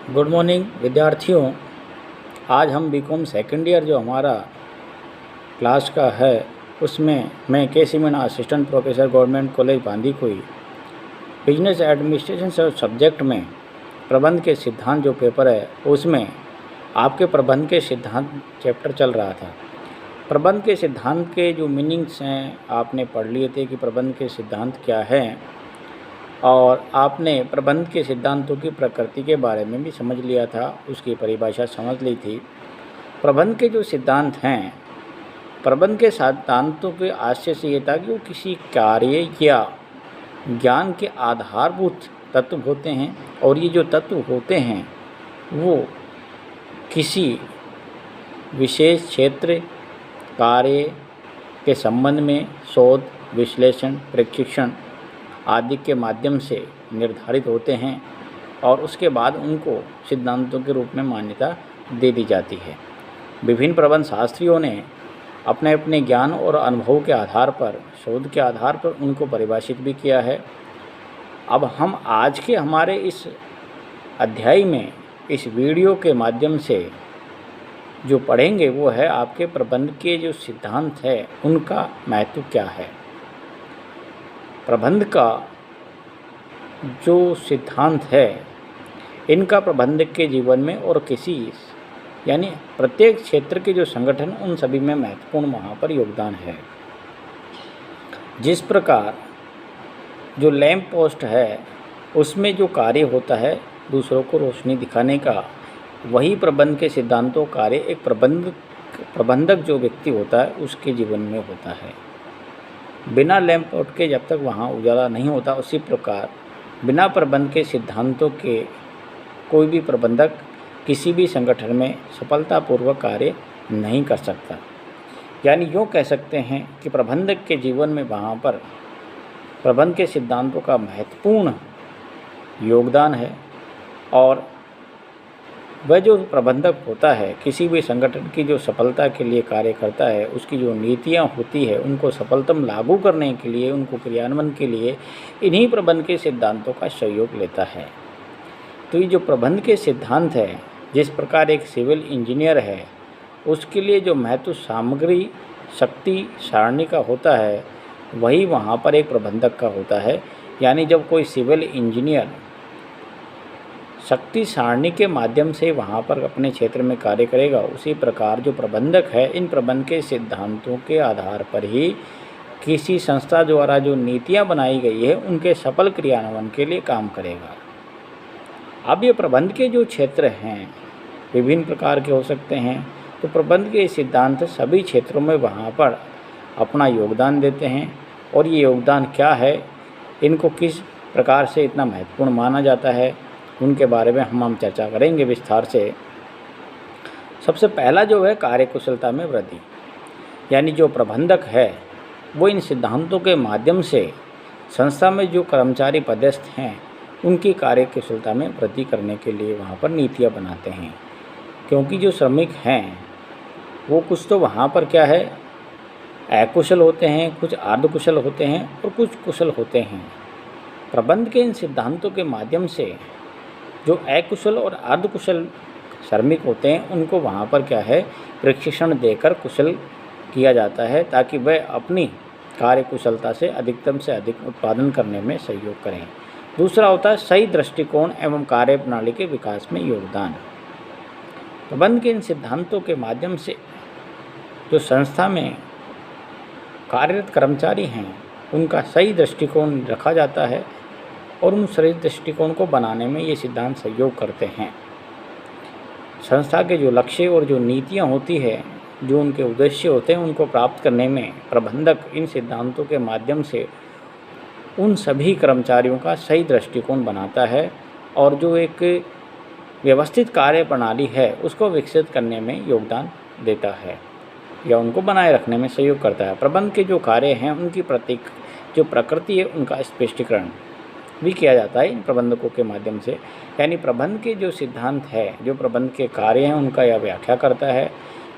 Good morning विद्यार्थियों। आज हम बीकॉम सेकेंड ईयर जो हमारा क्लास का है उसमें मैं KC. Meena assistant professor government college Bandikui business administration subject में प्रबंध के सिद्धांत जो पेपर है उसमें आपके प्रबंध के सिद्धांत चैप्टर चल रहा था। प्रबंध के सिद्धांत के जो मीनिंग्स हैं आपने पढ़ लिए थे कि प्रबंध के सिद्धांत क्या हैं, और आपने प्रबंध के सिद्धांतों की प्रकृति के बारे में भी समझ लिया था, उसकी परिभाषा समझ ली थी। प्रबंध के जो सिद्धांत हैं, प्रबंध के सिद्धांतों के आशय से ये था कि वो किसी कार्य या ज्ञान के आधारभूत तत्व होते हैं, और ये जो तत्व होते हैं वो किसी विशेष क्षेत्र कार्य के संबंध में शोध, विश्लेषण, प्रशिक्षण आदि के माध्यम से निर्धारित होते हैं, और उसके बाद उनको सिद्धांतों के रूप में मान्यता दे दी जाती है। विभिन्न प्रबंध शास्त्रियों ने अपने अपने ज्ञान और अनुभव के आधार पर, शोध के आधार पर उनको परिभाषित भी किया है। अब हम आज के हमारे इस अध्याय में, इस वीडियो के माध्यम से जो पढ़ेंगे वो है आपके प्रबंध के जो सिद्धांत है उनका महत्व क्या है। प्रबंध का जो सिद्धांत है इनका प्रबंधक के जीवन में और किसी यानी प्रत्येक क्षेत्र के जो संगठन उन सभी में महत्वपूर्ण वहाँ पर योगदान है। जिस प्रकार जो लैंप पोस्ट है उसमें जो कार्य होता है दूसरों को रोशनी दिखाने का, वही प्रबंध के सिद्धांतों कार्य एक प्रबंधक जो व्यक्ति होता है उसके जीवन में होता है। बिना लैंप पोस्ट के जब तक वहाँ उजाला नहीं होता, उसी प्रकार बिना प्रबंध के सिद्धांतों के कोई भी प्रबंधक किसी भी संगठन में सफलतापूर्वक कार्य नहीं कर सकता। यानी यूँ कह सकते हैं कि प्रबंधक के जीवन में वहाँ पर प्रबंध के सिद्धांतों का महत्वपूर्ण योगदान है, और वह जो प्रबंधक होता है किसी भी संगठन की जो सफलता के लिए कार्य करता है, उसकी जो नीतियाँ होती है उनको सफलतम लागू करने के लिए, उनको क्रियान्वयन के लिए इन्हीं प्रबंध के सिद्धांतों का सहयोग लेता है। तो ये जो प्रबंध के सिद्धांत है, जिस प्रकार एक सिविल इंजीनियर है उसके लिए जो महत्व सामग्री शक्ति सारणी का होता है वही वहाँ पर एक प्रबंधक का होता है। यानी जब कोई सिविल इंजीनियर शक्ति सारणी के माध्यम से वहाँ पर अपने क्षेत्र में कार्य करेगा, उसी प्रकार जो प्रबंधक है इन प्रबंध के सिद्धांतों के आधार पर ही किसी संस्था द्वारा जो नीतियाँ बनाई गई है उनके सफल क्रियान्वयन के लिए काम करेगा। अब ये प्रबंध के जो क्षेत्र हैं विभिन्न प्रकार के हो सकते हैं, तो प्रबंध के सिद्धांत सभी क्षेत्रों में वहाँ पर अपना योगदान देते हैं, और ये योगदान क्या है, इनको किस प्रकार से इतना महत्वपूर्ण माना जाता है, उनके बारे में हम चर्चा करेंगे विस्तार से। सबसे पहला जो है कार्यकुशलता में वृद्धि। यानी जो प्रबंधक है वो इन सिद्धांतों के माध्यम से संस्था में जो कर्मचारी पदस्थ हैं उनकी कार्यकुशलता में वृद्धि करने के लिए वहाँ पर नीतियाँ बनाते हैं। क्योंकि जो श्रमिक हैं वो कुछ तो वहाँ पर क्या है अकुशल होते हैं, कुछ अर्धकुशल होते हैं और कुछ कुशल होते हैं। प्रबंध के इन सिद्धांतों के माध्यम से जो अकुशल और अर्धकुशल श्रमिक होते हैं उनको वहाँ पर क्या है प्रशिक्षण देकर कुशल किया जाता है, ताकि वह अपनी कार्यकुशलता से अधिक उत्पादन करने में सहयोग करें। दूसरा होता है सही दृष्टिकोण एवं कार्य प्रणाली के विकास में योगदान। प्रबंध के इन सिद्धांतों के माध्यम से जो संस्था में कार्यरत कर्मचारी हैं उनका सही दृष्टिकोण रखा जाता है, और उन सही दृष्टिकोण को बनाने में ये सिद्धांत सहयोग करते हैं। संस्था के जो लक्ष्य और जो नीतियाँ होती है, जो उनके उद्देश्य होते हैं, उनको प्राप्त करने में प्रबंधक इन सिद्धांतों के माध्यम से उन सभी कर्मचारियों का सही दृष्टिकोण बनाता है, और जो एक व्यवस्थित कार्य प्रणाली है उसको विकसित करने में योगदान देता है या उनको बनाए रखने में सहयोग करता है। प्रबंध के जो कार्य हैं उनकी जो प्रकृति है उनका स्पष्टीकरण भी किया जाता है इन प्रबंधकों के माध्यम से। यानी प्रबंध के जो सिद्धांत है, जो प्रबंध के कार्य हैं, उनका यह व्याख्या करता है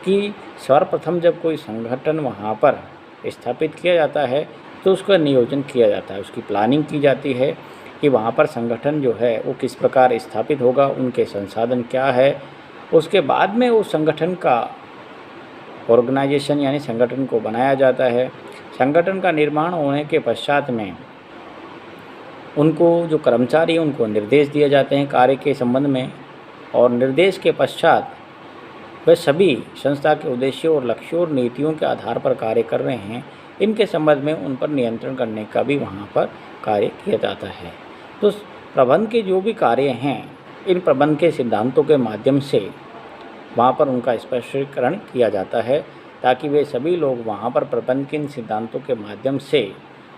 कि सर्वप्रथम जब कोई संगठन वहाँ पर स्थापित किया जाता है तो उसका नियोजन किया जाता है, उसकी प्लानिंग की जाती है, कि वहाँ पर संगठन जो है वो किस प्रकार स्थापित होगा, उनके संसाधन क्या है। उसके बाद में उस संगठन का ऑर्गेनाइजेशन यानी संगठन को बनाया जाता है। संगठन का निर्माण होने के पश्चात में उनको जो कर्मचारी हैं उनको निर्देश दिए जाते हैं कार्य के संबंध में, और निर्देश के पश्चात वे सभी संस्था के उद्देश्यों और लक्ष्यों और नीतियों के आधार पर कार्य कर रहे हैं, इनके संबंध में उन पर नियंत्रण करने का भी वहाँ पर कार्य किया जाता है। तो प्रबंध के जो भी कार्य हैं, इन प्रबंध के सिद्धांतों के माध्यम से वहाँ पर उनका स्पष्टीकरण किया जाता है, ताकि वे सभी लोग वहाँ पर प्रबंध के इन सिद्धांतों के माध्यम से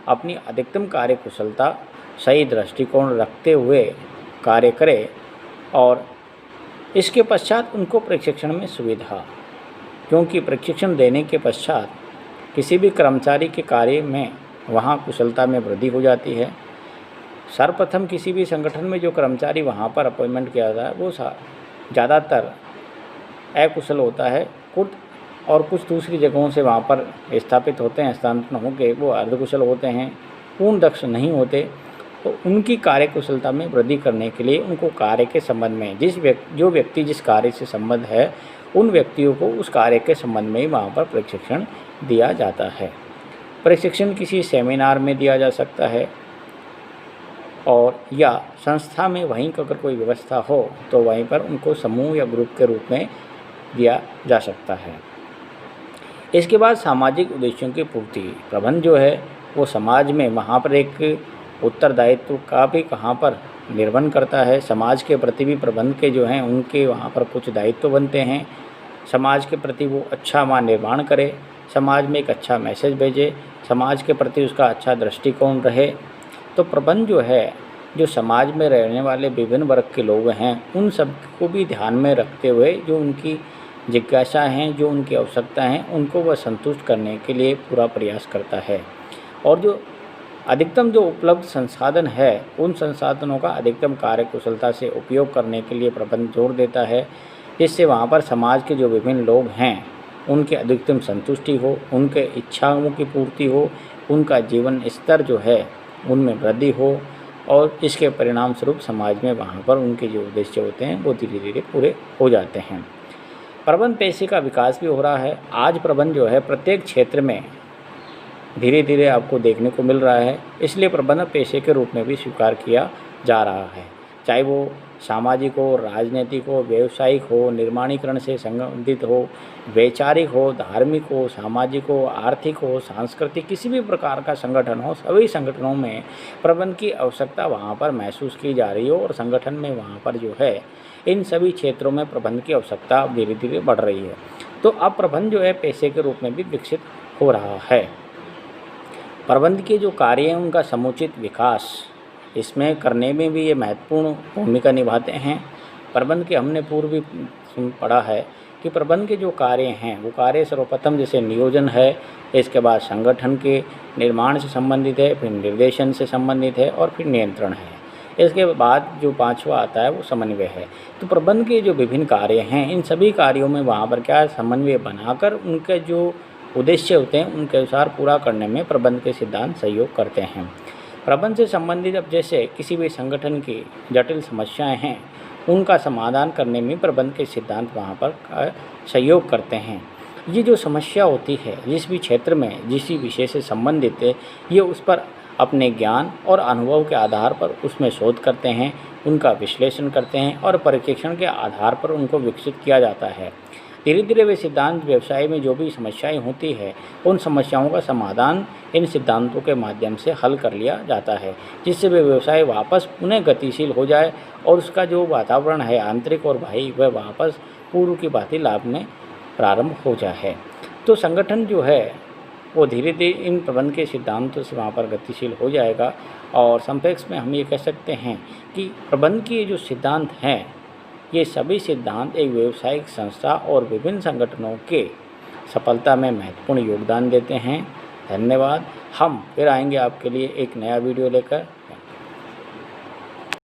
अपनी अधिकतम कार्य कुशलता, सही दृष्टिकोण रखते हुए कार्य करें। और इसके पश्चात उनको प्रशिक्षण में सुविधा, क्योंकि प्रशिक्षण देने के पश्चात किसी भी कर्मचारी के कार्य में वहाँ कुशलता में वृद्धि हो जाती है। सर्वप्रथम किसी भी संगठन में जो कर्मचारी वहाँ पर अपॉइंटमेंट किया जाता है वो ज़्यादातर अकुशल होता है, और कुछ दूसरी जगहों से वहाँ पर स्थापित होते हैं, स्थानांतरण होकर वो अर्धकुशल होते हैं, पूर्ण दक्ष नहीं होते। तो उनकी कार्य कुशलता में वृद्धि करने के लिए उनको कार्य के संबंध में जो व्यक्ति जिस कार्य से संबंध है, उन व्यक्तियों को उस कार्य के संबंध में ही वहाँ पर प्रशिक्षण दिया जाता है। प्रशिक्षण किसी सेमिनार में दिया जा सकता है, और या संस्था में वहीं अगर कोई व्यवस्था हो तो वहीं पर उनको समूह या ग्रुप के रूप में दिया जा सकता है। इसके बाद सामाजिक उद्देश्यों की पूर्ति। प्रबंध जो है वो समाज में वहाँ पर एक उत्तरदायित्व का भी कहाँ पर निर्वहन करता है। समाज के प्रति भी प्रबंध के जो हैं उनके वहाँ पर कुछ दायित्व बनते हैं। समाज के प्रति वो अच्छा वहाँ निर्माण करे, समाज में एक अच्छा मैसेज भेजे, समाज के प्रति उसका अच्छा दृष्टिकोण रहे। तो प्रबंध जो है, जो समाज में रहने वाले विभिन्न वर्ग के लोग हैं, उन सब को भी ध्यान में रखते हुए जो उनकी जिज्ञासा हैं, जो उनकी आवश्यकता हैं, उनको वह संतुष्ट करने के लिए पूरा प्रयास करता है। और जो अधिकतम जो उपलब्ध संसाधन है, उन संसाधनों का अधिकतम कार्य कुशलता से उपयोग करने के लिए प्रबंध जोर देता है, जिससे वहाँ पर समाज के जो विभिन्न लोग हैं उनके अधिकतम संतुष्टि हो, उनके इच्छाओं की पूर्ति हो, उनका जीवन स्तर जो है उनमें वृद्धि हो, और इसके परिणाम स्वरूप समाज में वहाँ पर उनके जो उद्देश्य होते हैं वो धीरे धीरे पूरे हो जाते हैं। प्रबंध पेशे का विकास भी हो रहा है। आज प्रबंध जो है प्रत्येक क्षेत्र में धीरे धीरे आपको देखने को मिल रहा है, इसलिए प्रबंध पेशे के रूप में भी स्वीकार किया जा रहा है, चाहे वो सामाजिक हो, राजनीतिक हो, व्यावसायिक हो, निर्माणीकरण से संबंधित हो, वैचारिक हो, धार्मिक हो, सामाजिक हो, आर्थिक हो, सांस्कृतिक, किसी भी प्रकार का संगठन हो, सभी संगठनों में प्रबंध की आवश्यकता वहाँ पर महसूस की जा रही हो, और संगठन में वहाँ पर जो है इन सभी क्षेत्रों में प्रबंध की आवश्यकता धीरे धीरे बढ़ रही है। तो अब प्रबंध जो है पेशे के रूप में भी विकसित हो रहा है। प्रबंध के जो कार्य हैं उनका समुचित विकास इसमें करने में भी ये महत्वपूर्ण भूमिका निभाते हैं। प्रबंध के हमने पूर्व भी पढ़ा है कि प्रबंध के जो कार्य हैं वो कार्य सर्वप्रथम जैसे नियोजन है, इसके बाद संगठन के निर्माण से संबंधित है, फिर निर्देशन से संबंधित है, और फिर नियंत्रण है। इसके बाद जो पांचवा आता है वो समन्वय है। तो प्रबंध के जो विभिन्न कार्य हैं, इन सभी कार्यों में वहाँ पर क्या समन्वय बनाकर उनके जो उद्देश्य होते हैं उनके अनुसार पूरा करने में प्रबंध के सिद्धांत सहयोग करते हैं। प्रबंध से संबंधित अब जैसे किसी भी संगठन की जटिल समस्याएं हैं, उनका समाधान करने में प्रबंध के सिद्धांत वहाँ पर सहयोग करते हैं। ये जो समस्या होती है जिस भी क्षेत्र में जिस भी विषय से संबंधित है, ये उस पर अपने ज्ञान और अनुभव के आधार पर उसमें शोध करते हैं, उनका विश्लेषण करते हैं, और परीक्षण के आधार पर उनको विकसित किया जाता है। धीरे धीरे वे सिद्धांत व्यवसाय में जो भी समस्याएं होती है, उन समस्याओं का समाधान इन सिद्धांतों के माध्यम से हल कर लिया जाता है, जिससे वे व्यवसाय वापस पुनः गतिशील हो जाए, और उसका जो वातावरण है आंतरिक और बाह्य, वह वापस पूर्व की भांति लाभ में प्रारंभ हो जाए। तो संगठन जो है वो धीरे धीरे इन प्रबंध के सिद्धांतों से वहाँ पर गतिशील हो जाएगा। और संक्षेप में हम ये कह सकते हैं कि प्रबंध के जो सिद्धांत हैं, ये सभी सिद्धांत एक व्यावसायिक संस्था और विभिन्न संगठनों के सफलता में महत्वपूर्ण योगदान देते हैं। धन्यवाद। हम फिर आएंगे आपके लिए एक नया वीडियो लेकर।